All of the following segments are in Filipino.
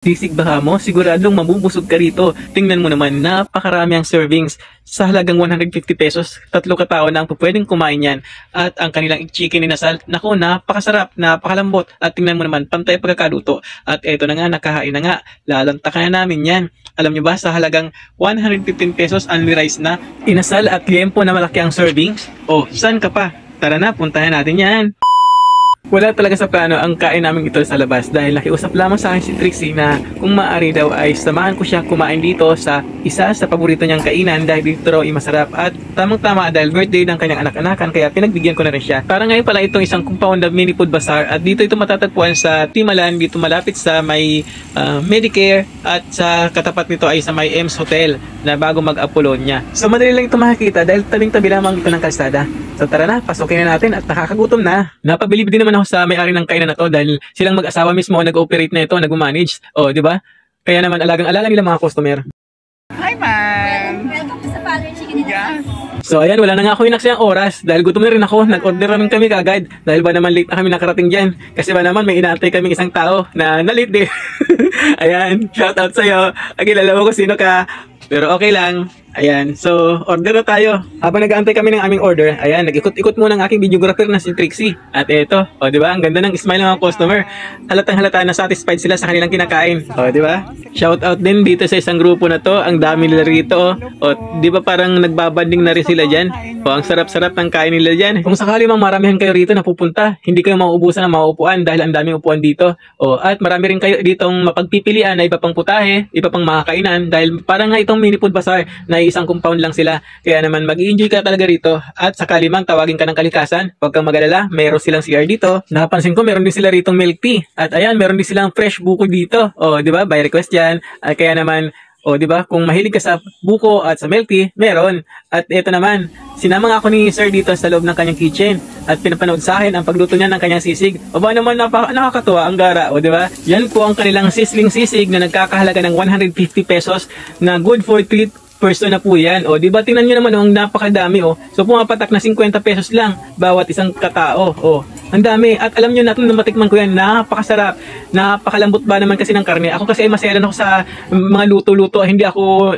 Sisig baka mo, siguradong mabubusog ka rito. Tingnan mo naman, napakarami ang servings. Sa halagang 150 pesos, 3 katao na ang pwedeng kumain yan. At ang kanilang chicken inasal, naku, napakasarap, napakalambot. At tingnan mo naman, pantay pagkakaluto. At eto na nga, nakahain na nga. Lalantakan na namin yan. Alam nyo ba, sa halagang 115 pesos, only rice na, inasal at liempo na malaki ang servings? Oh, saan ka pa? Tara na, puntahan natin yan. Wala talaga sa plano ang kain namin ito sa labas dahil nakiusap lamang sa akin si Trixie na kung maaari daw ay samahan ko siya kumain dito sa isa sa paborito niyang kainan dahil dito raw ay masarap at tamang-tama dahil birthday ng kanyang anak-anakan kaya pinagbigyan ko na rin siya. Para ngayon pala itong isang compound na mini food bazaar at dito ito matatagpuan sa Timalan, dito malapit sa may Medicare at sa katapat nito ay sa may Ems Hotel na bago mag-Apollonia. So madali lang ito makikita dahil tabing-tabi lamang ito ng kalsada. So tara na, pasukin na natin at nakakagutom na. Napabilib din naman ako sa may-ari ng kainan na to dahil silang mag-asawa mismo nag-operate na ito, nag-manage. O, di ba? Kaya naman alagang-alaga nila mga customer. Hi, ma'am! Welcome to sa Father Chicken. Yes. So ayan, wala na nga ako inaksayang oras dahil gutom na rin ako. Nag-order na rin kami kagad dahil ba naman late na kami nakarating dyan. Kasi ba naman may inaantay kaming isang tao na na-late din. Ayan, shout out sa'yo. Kilala mo ko sino ka. Pero okay lang. Ayan, so order na tayo. Habang nag-aantay kami ng aming order, ayan, nag-ikot-ikot muna ng aking videographer na si Trixie. At eto, o di ba? Ang ganda ng smile ng mga customer. Halatang halata na satisfied sila sa kanilang kinakain. O di ba? Shout out din dito sa isang grupo na to. Ang dami nila rito. O di ba parang nagbabanding na rin sila diyan? O ang sarap-sarap ng kain nila diyan. Kung sakali mang maramihan kayo rito na pupunta, hindi kayo mauubusan ng mauupuan dahil ang daming upuan dito. O at marami rin kayo ditong mapagpipilian na iba pang putahe, iba pang mga kainan dahil parang nga itong mini food bazaar na isang compound lang sila. Kaya naman mag-i-enjoy ka talaga rito. At sakali mang tawagin ka ng kalikasan, huwag kang mag-alala, mayroon silang CR dito. Napansin ko meron din sila ritong milk tea. At ayan, meron din silang fresh buko dito. O, di ba? By request yan. At kaya naman, o, di ba? Kung mahilig ka sa buko at sa milk tea, meron. At ito naman, sinama nga ako ni Sir dito sa loob ng kanyang kitchen at pinapanood sa akin ang pagluto niya ng kanyang sisig. O ba naman nakakatuwa ang gara, o di ba? Yan po ang kanilang sizzling sisig na nagkakahalaga ng 150 pesos na good for 3 person na po yan. O, di ba tingnan nyo naman, ang napakadami, o. So, pumapatak na 50 pesos lang bawat isang katao, o. Ang dami. At alam nyo natin na matikman ko yan, napakasarap. Napakalambot ba naman kasi ng karne. Ako kasi ay maselan ako sa mga luto-luto. Hindi ako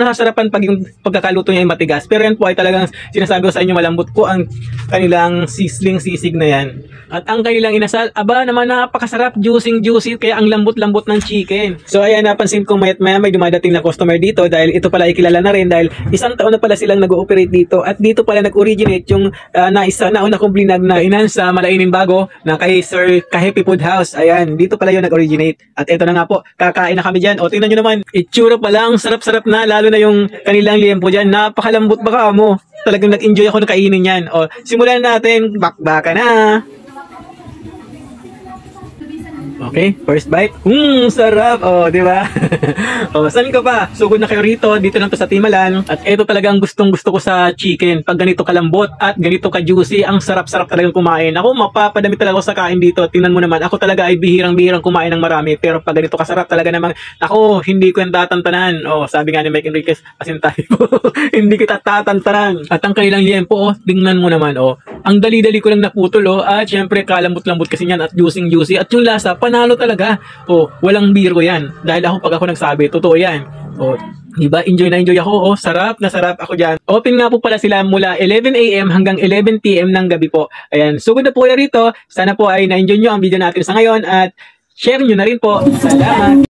nasasarapan pag yung pagkakaluto niya ay matigas. Pero yan po ay talagang sinasabi ko sa inyo, malambot po ang kanilang sizzling sisig na yan. At ang kanilang inasal, aba naman napakasarap, juicy, kaya ang lambot-lambot ng chicken. So ayan, napansin ko mayat maya may dumadating na customer dito dahil ito pala ay kilala na rin dahil isang taon na pala silang nag-ooperate dito at dito pala nag-originate yung nauna kong blinag na inan sa Malaining Bago na kay Sir Kahepi Food House. Ayan, dito pala yung nag-originate. At ito na nga po, kakain na kami dyan. O tingnan nyo naman, itsura pa lang, sarap-sarap na, lalo na yung kanilang liempo dyan. Napakalambot baka mo. Talagang nag-enjoy ako na kainin yan. O, simulan natin, bakbaka na. Okay, first bite. Sarap. Oh, di ba? Oh, saan ka pa? Sugod na kayo rito. Dito lang to sa Timalan. At ito talagang gustong-gusto ko sa chicken. Pag ganito kalambot at ganito ka-juicy, ang sarap-sarap talagang kumain. Ako, mapapadami talaga ako sa kain dito. Tingnan mo naman, ako talaga ay bihirang-bihirang kumain ng marami. Pero pag ganito kasarap talaga namang, ako, hindi ko yung tatantanan. Oh, sabi nga ni Mike Enriquez, pasintahin ko. Hindi kita tatantanan. At ang kanilang liempo, oh, tingnan mo naman, oh. Ang dali-dali ko lang naputol, oh. At syempre, kalambot-lambot kasi yan at juicy-juicy. At yung lasa, panalo talaga. Oh, walang biro yan. Dahil pag ako nagsabi, totoo yan. Oh, diba? Enjoy na enjoy ako. Oh, sarap na sarap ako dyan. Open nga po pala sila mula 11 AM hanggang 11 PM ng gabi po. Ayan, sugod na po kayo rito. Sana po ay na-enjoy nyo ang video natin sa ngayon at share nyo na rin po. Salamat!